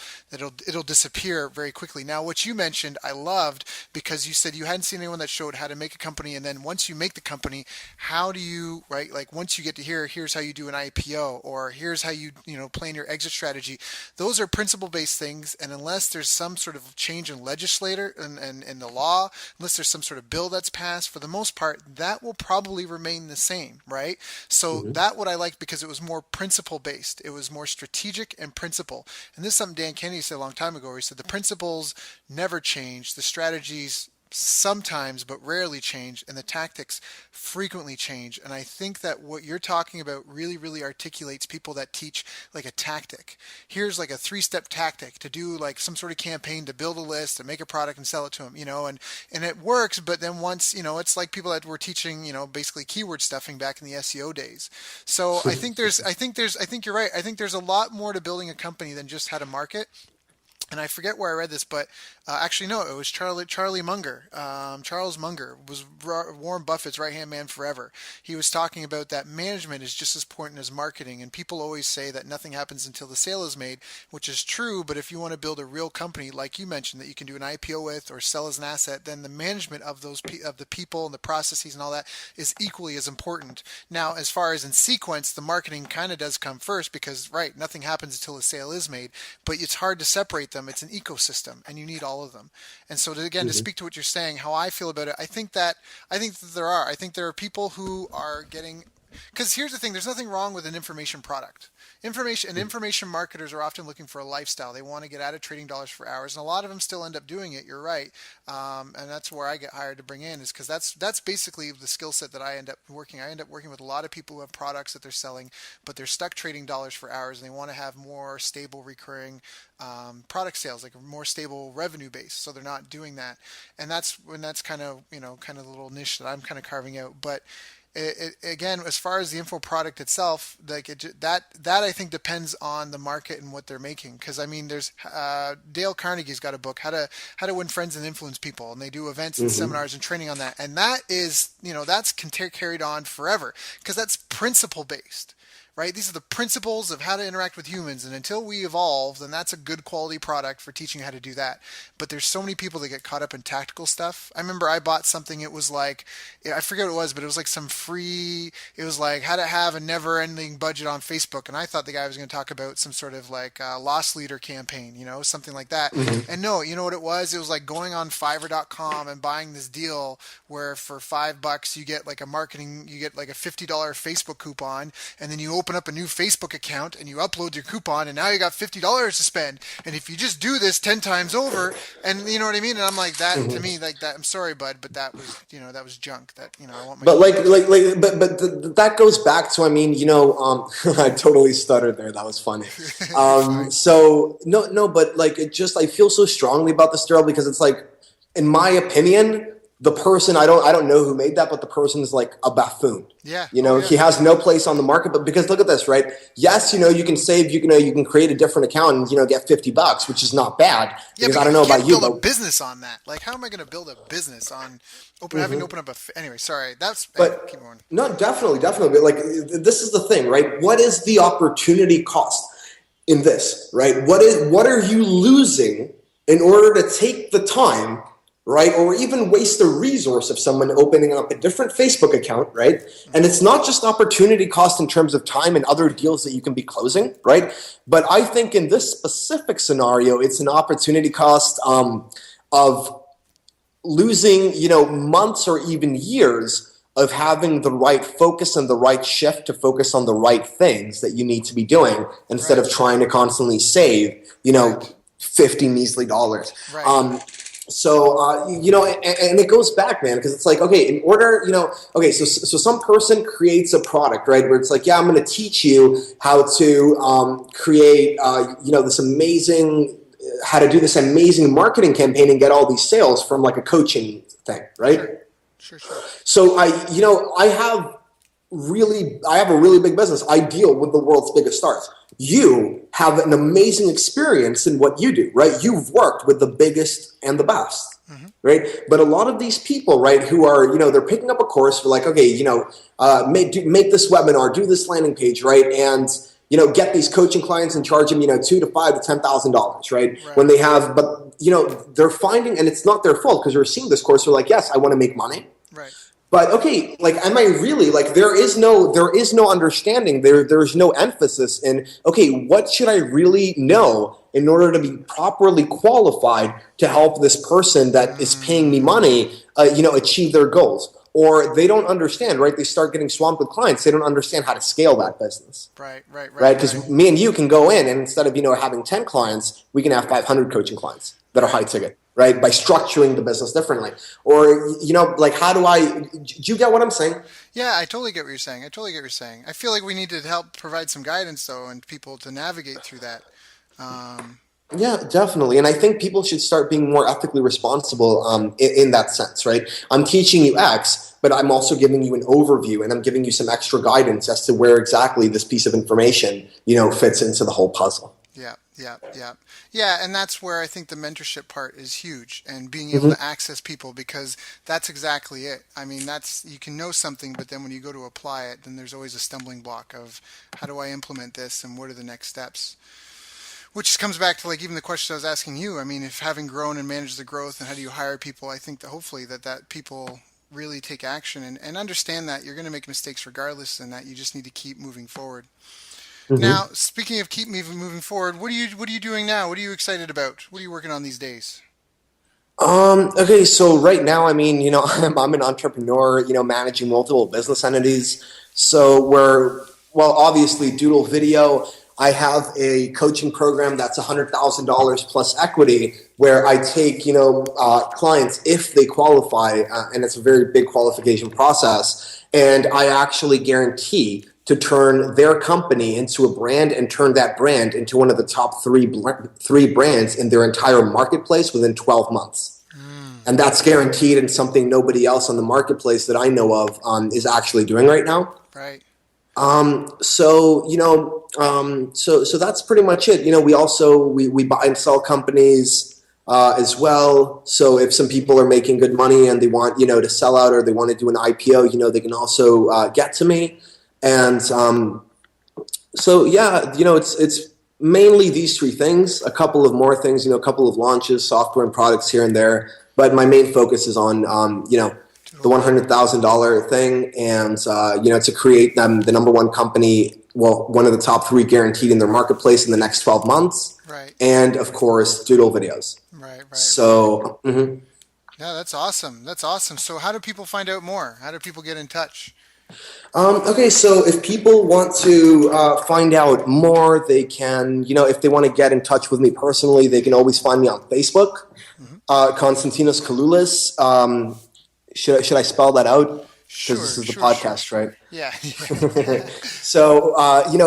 disappear very quickly. Now, what you mentioned, I loved, because you said you hadn't seen anyone that showed how to make a company. And then once you make the company, how do you, right? Like once you get to here's how you do an IPO, or here's how you plan your exit strategy. Those are principle-based things, and unless there's some sort of change in legislator and in the law, unless there's some sort of bill that's passed, for the most part, that will probably remain the same, right? So that what I liked, because it was more principle-based. It was more strategic and principle. And this is something Dan Kennedy said a long time ago, where he said the principles never change, the strategies sometimes but rarely change, and the tactics frequently change. And I think that what you're talking about really, really articulates people that teach like a tactic. Here's like a 3-step tactic to do like some sort of campaign to build a list and make a product and sell it to them, and it works. But then once, it's like people that were teaching, basically keyword stuffing back in the SEO days. So I think you're right. I think there's a lot more to building a company than just how to market. And I forget where I read this, but actually, no, it was Charlie Munger. Charles Munger was Warren Buffett's right-hand man forever. He was talking about that management is just as important as marketing. And people always say that nothing happens until the sale is made, which is true. But if you want to build a real company, like you mentioned, that you can do an IPO with or sell as an asset, then the management of of the people and the processes and all that is equally as important. Now, as far as in sequence, the marketing kind of does come first because, right, nothing happens until the sale is made. But it's hard to separate them. It's an ecosystem, and you need all of them. And so, to speak to what you're saying, how I feel about it, I think that there are people who are getting. Because here's the thing: there's nothing wrong with an information product. Information marketers are often looking for a lifestyle. They want to get out of trading dollars for hours, and a lot of them still end up doing it. You're right, and that's where I get hired to bring in, is because that's basically the skill set that I end up working. I end up working with a lot of people who have products that they're selling, but they're stuck trading dollars for hours, and they want to have more stable, recurring product sales, like a more stable revenue base. So they're not doing that, and that's kind of the little niche that I'm kind of carving out, but. Again, as far as the info product itself, that I think depends on the market and what they're making. Because there's Dale Carnegie's got a book, how to win friends and influence people, and they do events and seminars and training on that. And that is that's carried on forever because that's principle based. Right? These are the principles of how to interact with humans. And until we evolve, then that's a good quality product for teaching how to do that. But there's so many people that get caught up in tactical stuff. I remember I bought something, it was like, I forget what it was, but it was like it was like how to have a never ending budget on Facebook. And I thought the guy was going to talk about some sort of like loss leader campaign, something like that. And no, you know what it was? It was like going on Fiverr.com and buying this deal where for $5 you get like a $50 Facebook coupon, and then you open up a new Facebook account and you upload your coupon, and now you got $50 to spend. And if you just do this 10 times over, and you know what I mean? And I'm like, that to me, like that, I'm sorry, bud, but that was, that was junk. That, I want my. But that goes back to, I totally stuttered there. That was funny. So no, but like I feel so strongly about this, Daryl, because it's like, in my opinion, the person, I don't know who made that, but the person is like a buffoon. Yeah. He has no place on the market. But because look at this, right? Yes, you can save, you can create a different account and get $50, which is not bad. Yeah, because I don't know about you, build a business on that. Like, how am I going to build a business on having to open up anyway? Sorry, keep going. No, definitely. But like, this is the thing, right? What is the opportunity cost in this, right? What are you losing in order to take the time right? Or even waste the resource of someone opening up a different Facebook account, right? And it's not just opportunity cost in terms of time and other deals that you can be closing, right? But I think in this specific scenario, it's an opportunity cost of losing, months or even years of having the right focus and the right shift to focus on the right things that you need to be doing instead of trying to constantly save, 50 measly dollars. Right. And it goes back, man, because it's like, okay, in order, so some person creates a product, right, where it's like, yeah, I'm going to teach you how to create, this amazing, how to do this amazing marketing campaign and get all these sales from like a coaching thing, right? Sure. So I have a really big business. I deal with the world's biggest stars. You have an amazing experience in what you do, right? You've worked with the biggest and the best, right? But a lot of these people, right, who are, they're picking up a course for like, okay, make this webinar, do this landing page, right? And, get these coaching clients and charge them, $2,000 to $5,000 to $10,000, right? When they have, but, they're finding, and it's not their fault because they're seeing this course. They're like, yes, I want to make money. Right. But okay, like, am I really like? There is no understanding. There's no emphasis in. Okay, what should I really know in order to be properly qualified to help this person that is paying me money, achieve their goals? Or they don't understand, right? They start getting swamped with clients. They don't understand how to scale that business. Right. Because me and you can go in, and instead of having 10 clients, we can have 500 coaching clients that are high ticket. Right, by structuring the business differently, or like, how do you get what I'm saying? Yeah, I totally get what you're saying. I feel like we need to help provide some guidance though, and people to navigate through that. Yeah, definitely, and I think people should start being more ethically responsible in that sense, right? I'm teaching you X, but I'm also giving you an overview, and I'm giving you some extra guidance as to where exactly this piece of information, fits into the whole puzzle. Yeah, and that's where I think the mentorship part is huge, and being able to access people, because that's exactly it. I mean, you can know something, but then when you go to apply it, then there's always a stumbling block of how do I implement this and what are the next steps? Which comes back to like even the question I was asking you. I mean, if having grown and managed the growth and how do you hire people, I think that hopefully that people really take action and understand that you're going to make mistakes regardless, and that you just need to keep moving forward. Now, speaking of keep moving forward, what are you doing now? What are you excited about? What are you working on these days? Okay, so right now, I mean, I'm an entrepreneur, managing multiple business entities. So obviously Doodle Video, I have a coaching program that's $100,000 plus equity, where I take, clients if they qualify, and it's a very big qualification process, and I actually guarantee to turn their company into a brand and turn that brand into one of the top three brands in their entire marketplace within 12 months. And that's guaranteed, and something nobody else on the marketplace that I know of is actually doing right now. Right. So that's pretty much it. We also, we buy and sell companies as well. So if some people are making good money and they want, to sell out, or they want to do an IPO, they can also get to me. And it's mainly these three things, a couple of more things, a couple of launches, software and products here and there. But my main focus is on, the $100,000 thing, and, to create them the number one company, one of the top three guaranteed in their marketplace in the next 12 months. Right. And, of course, Doodle videos. Right. So, Yeah, that's awesome. So how do people find out more? How do people get in touch? Okay, so if people want to find out more, they can, if they want to get in touch with me personally, they can always find me on Facebook, Konstantinos Kaloulis. Should I spell that out? Because this is the podcast, right? Yeah. So,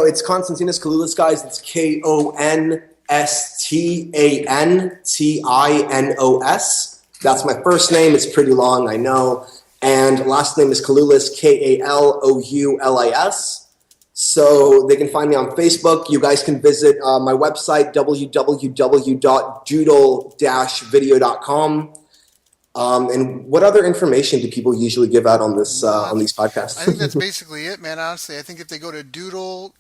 it's Konstantinos Kaloulis, guys. It's Konstantinos. That's my first name. It's pretty long, I know. And last name is Kaloulis, Kaloulis. So they can find me on Facebook. You guys can visit my website, www.doodle-video.com. And what other information do people usually give out on this on these podcasts? I think that's basically it, man. Honestly, I think if they go to doodle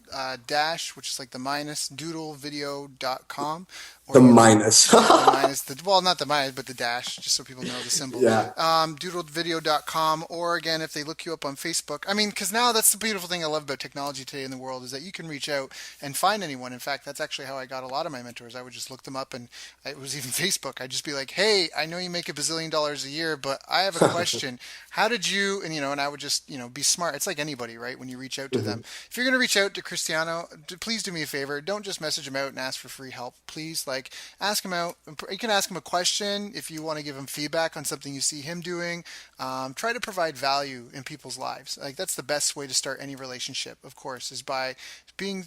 which is like the minus doodlevideo.com, or The minus. the minus, well, not the minus, but the dash, just so people know the symbol. Yeah. Doodledvideo.com, or again, if they look you up on Facebook. I mean, because now that's the beautiful thing I love about technology today in the world is that you can reach out and find anyone. In fact, that's actually how I got a lot of my mentors. I would just look them up, and it was even Facebook. I'd just be like, hey, I know you make $1 billion a year, but I have a question. How did you, and I would just, be smart. It's like anybody, right? When you reach out to them. If you're going to reach out to Cristiano, please do me a favor. Don't just message him out and ask for free help. Please, ask him out. You can ask him a question if you want to give him feedback on something you see him doing. Try to provide value in people's lives. That's the best way to start any relationship, of course, is by being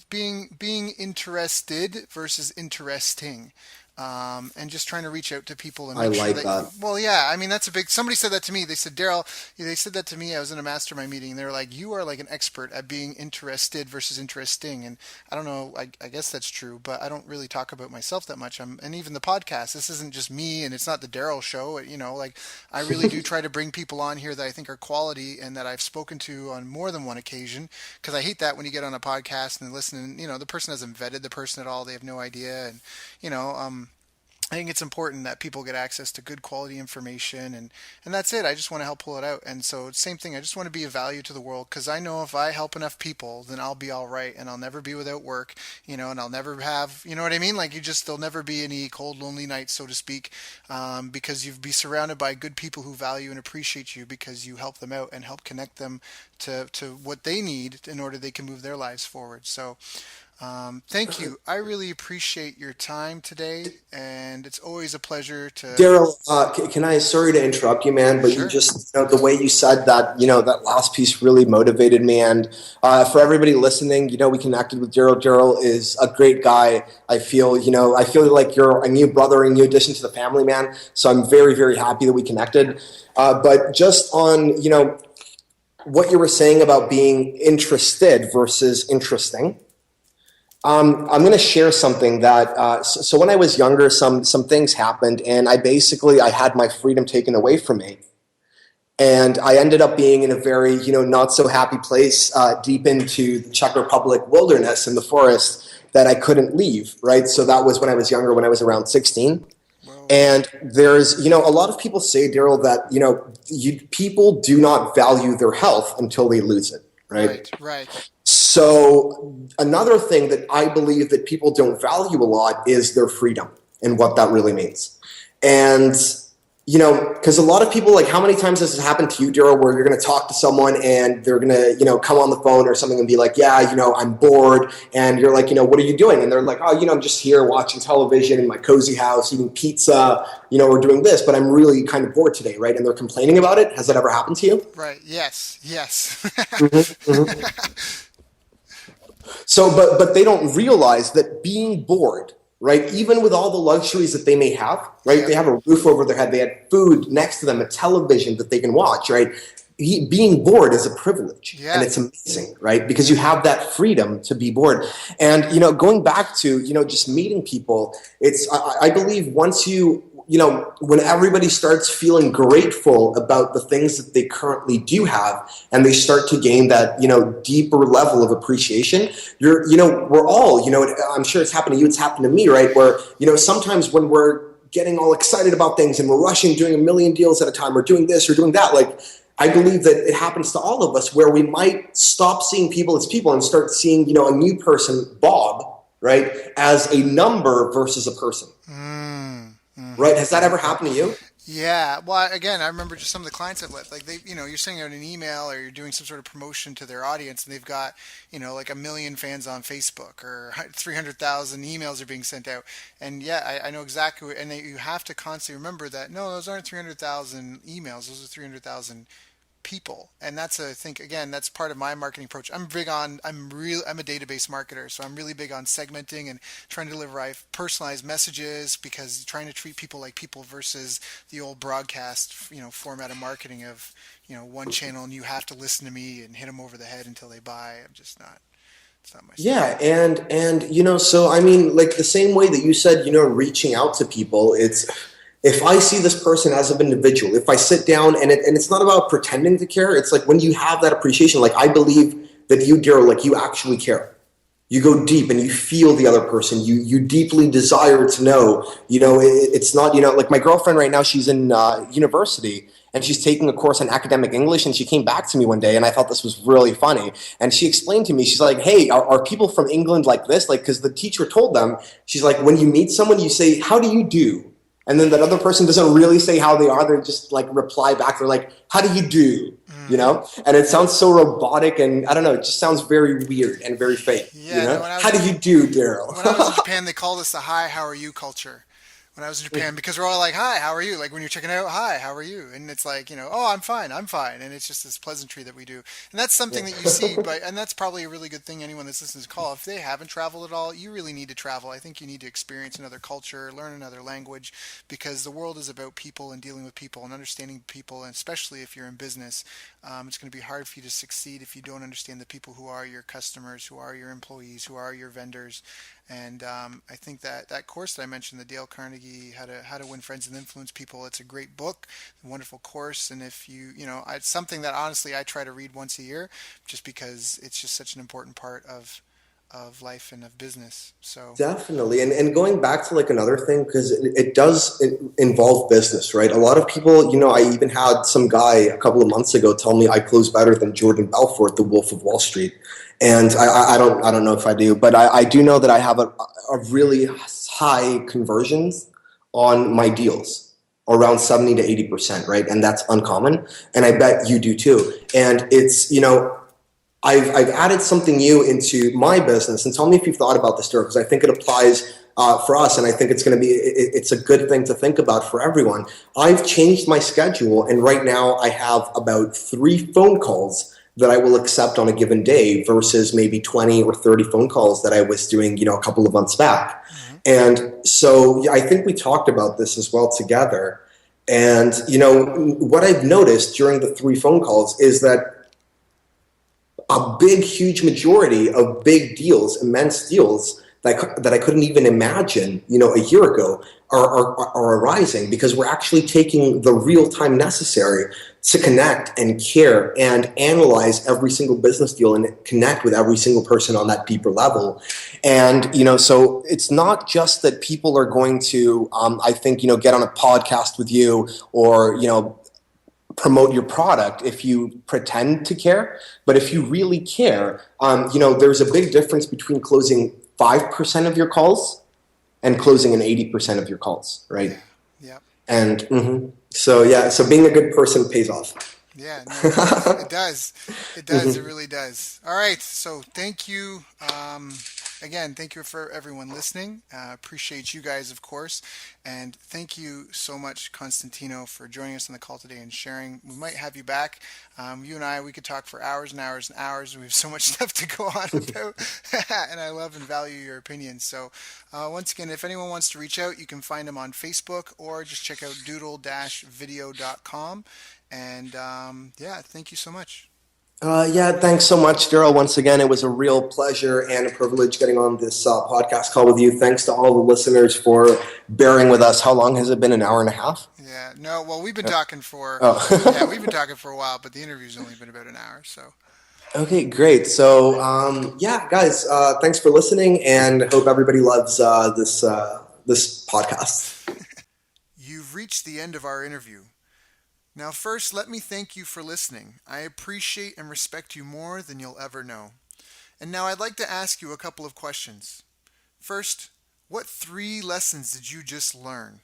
interested versus interesting. And just trying to reach out to people and I make sure like that. that. Well, yeah, I mean that's a big. Somebody said that to me. They said, Daryl, they said that to me. I was in a mastermind meeting. And they were like, you are like an expert at being interested versus interesting. And I don't know. I guess that's true, but I don't really talk about myself that much. And even the podcast. This isn't just me, and it's not the Daryl show. I really do try to bring people on here that I think are quality and that I've spoken to on more than one occasion. Because I hate that when you get on a podcast and listen, and the person hasn't vetted the person at all. They have no idea, and I think it's important that people get access to good quality information, and that's it. I just want to help pull it out. And so same thing, I just want to be of value to the world, because I know if I help enough people, then I'll be all right, and I'll never be without work, and I'll never have, you know what I mean? There'll never be any cold, lonely nights, so to speak, because you'll be surrounded by good people who value and appreciate you because you help them out and help connect them to what they need in order they can move their lives forward. So thank you. I really appreciate your time today, and it's always a pleasure to. Daryl, can I? Sorry to interrupt you, man, but Sure. you just the way you said that, that last piece really motivated me. And for everybody listening, we connected with Daryl. Daryl is a great guy. I feel like you're a new brother, a new addition to the family, man. So I'm very, very happy that we connected. But just on what you were saying about being interested versus interesting. I'm going to share something that, so when I was younger, some things happened, and I had my freedom taken away from me. And I ended up being in a very, not so happy place, deep into the Czech Republic wilderness in the forest that I couldn't leave, right? So that was when I was younger, when I was around 16. Whoa. And there's, a lot of people say, Daryl, that, people do not value their health until they lose it, right? Right. So another thing that I believe that people don't value a lot is their freedom and what that really means. And, because a lot of people, how many times has it happened to you, Daryl, where you're going to talk to someone and they're going to, come on the phone or something and be like, yeah, I'm bored. And you're like, what are you doing? And they're like, oh, I'm just here watching television in my cozy house, eating pizza, or doing this, but I'm really kind of bored today, right? And they're complaining about it. Has that ever happened to you? Right. Yes. So, but they don't realize that being bored, right, even with all the luxuries that they may have, right, Yep. They have a roof over their head, they had food next to them, a television that they can watch, right? Being bored is a privilege, Yeah. and it's amazing, right? Because you have that freedom to be bored. And, going back to, just meeting people, I believe once when everybody starts feeling grateful about the things that they currently do have, and they start to gain that, deeper level of appreciation, we're all, I'm sure it's happened to you, it's happened to me, right? Where, sometimes when we're getting all excited about things and we're rushing, doing 1 million deals at a time, or doing this or doing that, I believe that it happens to all of us, where we might stop seeing people as people and start seeing, a new person, Bob, right, as a number versus a person. Right? Has that ever happened to you? Yeah. Well, again, I remember just some of the clients I've left. You're sending out an email or you're doing some sort of promotion to their audience, and they've got, 1 million fans on Facebook, or 300,000 emails are being sent out. And yeah, I know exactly. And you have to constantly remember that no, those aren't 300,000 emails. Those are 300,000 people. And that's that's part of my marketing approach. I'm a database marketer, so I'm really big on segmenting and trying to deliver personalized messages, because trying to treat people like people versus the old broadcast, format of marketing of, one channel and you have to listen to me and hit them over the head until they buy. It's not my style. Yeah, and so I mean, the same way that you said, reaching out to people, if I see this person as an individual, if I sit down and it's not about pretending to care, it's when you have that appreciation, I believe that you, Daryl, you actually care. You go deep and you feel the other person. You deeply desire to know. It's not, like my girlfriend right now, she's in university and she's taking a course on academic English. And she came back to me one day and I thought this was really funny. And she explained to me, she's like, hey, are people from England like this? Like, because the teacher told them, she's like, when you meet someone, you say, how do you do? And then that other person doesn't really say how they are. They just like reply back. They're like, how do you do? And it sounds so robotic, and I don't know, it just sounds very weird and very fake. Yeah, no, How do you do, Daryl? when I was in Japan, they called us the "Hi, how are you" culture. When I was in Japan, because we're all like, "Hi, how are you?" Like when you're checking out, "Hi, how are you?" And it's like, "Oh, I'm fine," and it's just this pleasantry that we do, and that's something that you see. But and that's probably a really good thing. Anyone that's listening to this call, if they haven't traveled at all, you really need to travel. I think you need to experience another culture, learn another language, because the world is about people and dealing with people and understanding people, and especially if you're in business, it's going to be hard for you to succeed if you don't understand the people who are your customers, who are your employees, who are your vendors. And I think that that course that I mentioned, the Dale Carnegie How to Win Friends and Influence People, it's a great book, a wonderful course. And if it's something that honestly I try to read once a year, just because it's just such an important part of life and of business. So Definitely. And going back to like another thing, because it does involve business, right? A lot of people, I even had some guy a couple of months ago tell me I close better than Jordan Belfort, the Wolf of Wall Street. And I don't know if I do, but I do know that I have a really high conversions on my deals, around 70 to 80%, right? And that's uncommon. And I bet you do too. And it's, I've added something new into my business, and tell me if you've thought about this, Dirk, because I think it applies for us, and I think it's a good thing to think about for everyone. I've changed my schedule, and right now I have about 3 phone calls that I will accept on a given day versus maybe 20 or 30 phone calls that I was doing, a couple of months back. mhm. And so I think we talked about this as well together. And, what I've noticed during the 3 phone calls is that a big, huge majority of big deals, immense deals that I couldn't even imagine, a year ago are arising because we're actually taking the real time necessary to connect and care and analyze every single business deal and connect with every single person on that deeper level. And, so it's not just that people are going to, I think, get on a podcast with you or, promote your product if you pretend to care. But if you really care, there's a big difference between closing 5% of your calls and closing an 80% of your calls, right? Yeah, yeah, And so being a good person pays off. yeah. No, it does. It does. It does. It Mhm. really does. All right. So thank you. Again, thank you for everyone listening. Appreciate you guys, of course. And thank you so much, Constantino, for joining us on the call today and sharing. We might have you back. You and I, we could talk for hours and hours and hours. We have so much stuff to go on about. And I love and value your opinions. So, once again, if anyone wants to reach out, you can find them on Facebook or just check out doodle-video.com. And yeah, thank you so much. Yeah, thanks so much, Daryl. Once again, it was a real pleasure and a privilege getting on this podcast call with you. Thanks to all the listeners for bearing with us. How long has it been? An hour and a half? Yeah, no, well, we've been talking for, yeah, we've Oh. been talking for a while, but the interview's only been about an hour. So, Okay, great. So, yeah, guys, thanks for listening, and hope everybody loves this podcast. you've reached the end of our interview. Now, first, let me thank you for listening. I appreciate and respect you more than you'll ever know. And now I'd like to ask you a couple of questions. First, what 3 lessons did you just learn?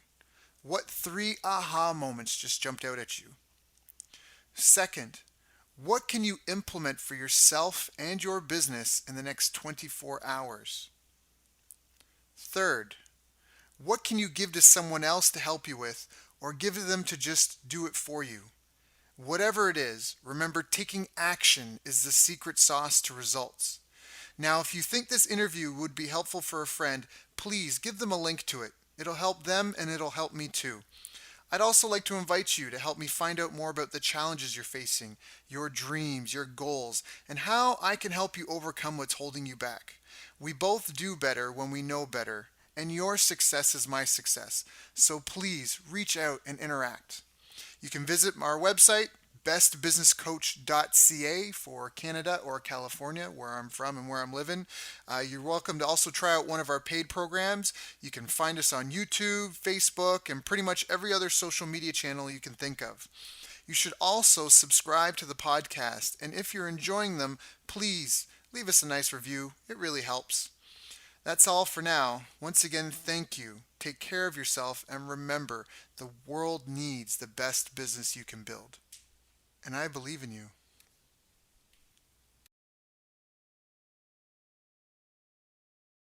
What 3 aha moments just jumped out at you? Second, what can you implement for yourself and your business in the next 24 hours? Third, what can you give to someone else to help you with or give them to just do it for you? Whatever it is, remember taking action is the secret sauce to results. Now, if you think this interview would be helpful for a friend, please give them a link to it. It'll help them and it'll help me too. I'd also like to invite you to help me find out more about the challenges you're facing, your dreams, your goals, and how I can help you overcome what's holding you back. We both do better when we know better, and your success is my success. So please reach out and interact. You can visit our website, bestbusinesscoach.ca for Canada or California, where I'm from and where I'm living. You're welcome to also try out one of our paid programs. You can find us on YouTube, Facebook, and pretty much every other social media channel you can think of. You should also subscribe to the podcast, and if you're enjoying them, please leave us a nice review. It really helps. That's all for now. Once again, thank you. Take care of yourself, and remember, the world needs the best business you can build. And I believe in you.